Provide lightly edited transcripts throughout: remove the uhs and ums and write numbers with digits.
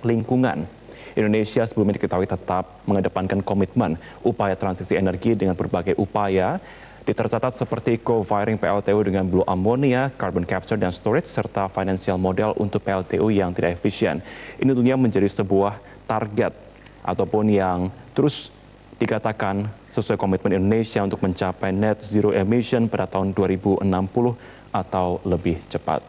lingkungan. Indonesia sebelumnya diketahui tetap mengedepankan komitmen upaya transisi energi dengan berbagai upaya tercatat seperti co-firing PLTU dengan blue ammonia, carbon capture dan storage, serta financial model untuk PLTU yang tidak efisien. Ini tentunya menjadi sebuah target ataupun yang terus dikatakan sesuai komitmen Indonesia untuk mencapai net zero emission pada tahun 2060 atau lebih cepat.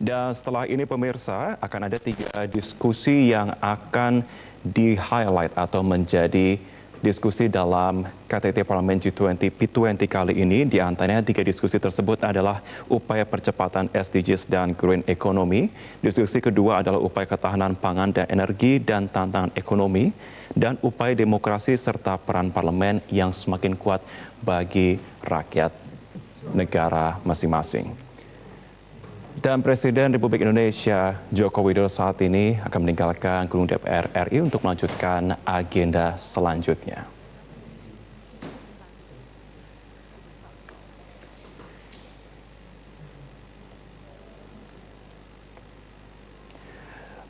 Dan setelah ini pemirsa akan ada 3 diskusi yang akan di-highlight atau menjadi diskusi dalam KTT Parlemen G20 P20 kali ini. Di antaranya 3 diskusi tersebut adalah upaya percepatan SDGs dan green economy. Diskusi kedua adalah upaya ketahanan pangan dan energi dan tantangan ekonomi. Dan upaya demokrasi serta peran parlemen yang semakin kuat bagi rakyat negara masing-masing. Dan Presiden Republik Indonesia Joko Widodo saat ini akan meninggalkan gedung DPR RI untuk melanjutkan agenda selanjutnya.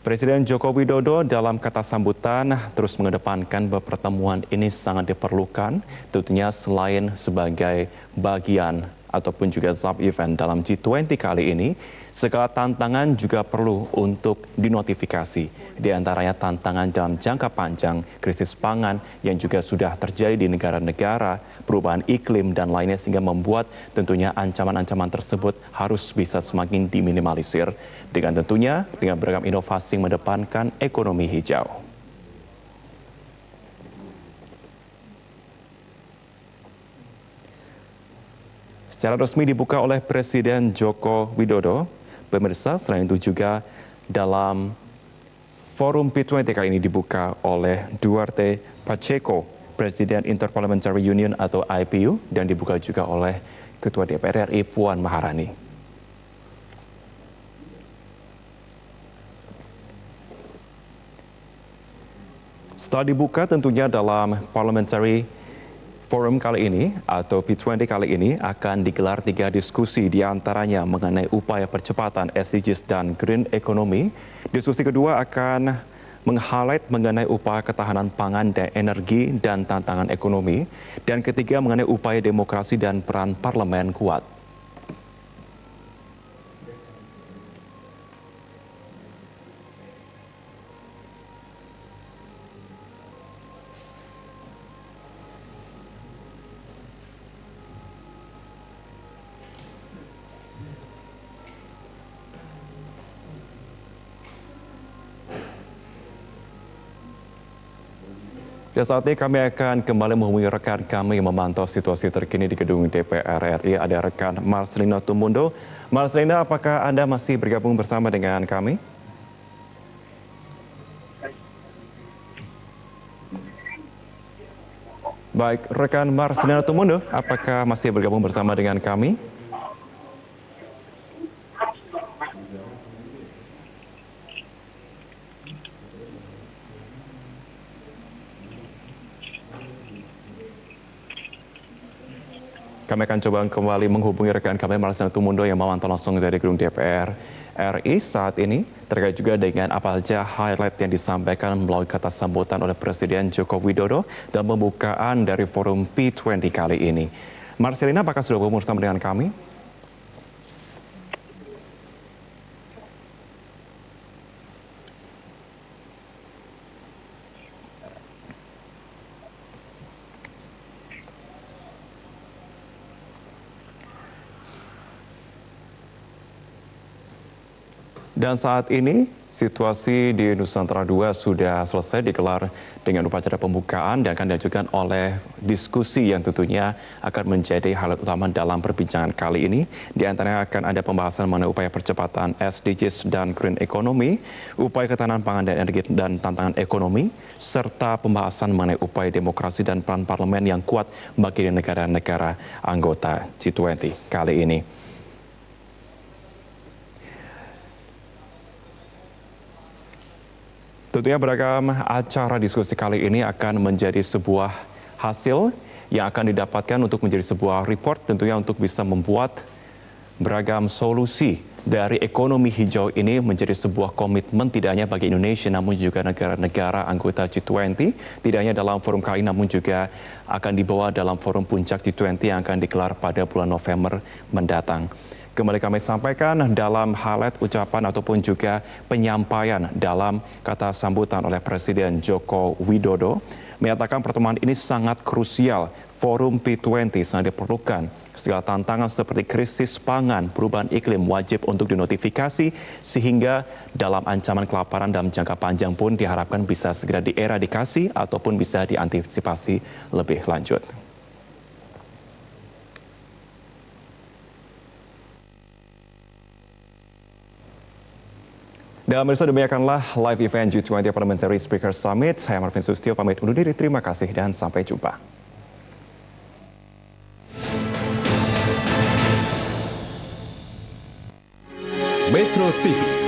Presiden Joko Widodo dalam kata sambutan terus mengedepankan bahwa pertemuan ini sangat diperlukan, tentunya selain sebagai bagian ataupun juga sub-event dalam G20 kali ini, segala tantangan juga perlu untuk dinotifikasi. Di antaranya tantangan dalam jangka panjang, krisis pangan yang juga sudah terjadi di negara-negara, perubahan iklim dan lainnya sehingga membuat tentunya ancaman-ancaman tersebut harus bisa semakin diminimalisir. Dengan tentunya dengan beragam inovasi mengedepankan ekonomi hijau. Secara resmi dibuka oleh Presiden Joko Widodo. Pemirsa, selain itu juga dalam forum P20 kali ini dibuka oleh Duarte Pacheco, Presiden Interparliamentary Union atau IPU, dan dibuka juga oleh Ketua DPR RI Puan Maharani. Setelah dibuka tentunya dalam Parliamentary Forum kali ini atau P20 kali ini akan digelar 3 diskusi diantaranya mengenai upaya percepatan SDGs dan green economy. Diskusi kedua akan meng-highlight mengenai upaya ketahanan pangan dan energi dan tantangan ekonomi. Dan ketiga mengenai upaya demokrasi dan peran parlemen kuat. Dan saat ini kami akan kembali menghubungi rekan kami yang memantau situasi terkini di gedung DPR RI. Ada rekan Marcelina Tumundo. Marcelina, apakah Anda masih bergabung bersama dengan kami? Baik, rekan Marcelina Tumundo, apakah masih bergabung bersama dengan kami? Kami akan coba kembali menghubungi rekan kami Marcelina Tumundo yang memantau langsung dari gedung DPR RI saat ini terkait juga dengan apa saja highlight yang disampaikan melalui kata sambutan oleh Presiden Joko Widodo dan pembukaan dari forum P20 kali ini. Marcelina, apakah sudah bergabung bersama dengan kami? Dan saat ini situasi di Nusantara II sudah selesai digelar dengan upacara pembukaan dan akan diajukan oleh diskusi yang tentunya akan menjadi highlight utama dalam perbincangan kali ini. Di antaranya akan ada pembahasan mengenai upaya percepatan SDGs dan green economy, upaya ketahanan pangan dan energi dan tantangan ekonomi, serta pembahasan mengenai upaya demokrasi dan peran parlemen yang kuat bagi negara-negara anggota G20 kali ini. Tentunya beragam acara diskusi kali ini akan menjadi sebuah hasil yang akan didapatkan untuk menjadi sebuah report tentunya untuk bisa membuat beragam solusi dari ekonomi hijau ini menjadi sebuah komitmen tidak hanya bagi Indonesia namun juga negara-negara anggota G20, tidak hanya dalam forum kali namun juga akan dibawa dalam forum puncak G20 yang akan digelar pada bulan November mendatang. Kembali kami sampaikan dalam highlight ucapan ataupun juga penyampaian dalam kata sambutan oleh Presiden Joko Widodo, menyatakan pertemuan ini sangat krusial. Forum P20 sangat diperlukan. Segala tantangan seperti krisis pangan, perubahan iklim wajib untuk dinotifikasi sehingga dalam ancaman kelaparan dalam jangka panjang pun diharapkan bisa segera dieradikasi ataupun bisa diantisipasi lebih lanjut. Dan pemirsa, demikianlah live event G20 Parliamentary Speaker Summit. Saya Marvin Sustio pamit undur diri. Terima kasih dan sampai jumpa. Metro TV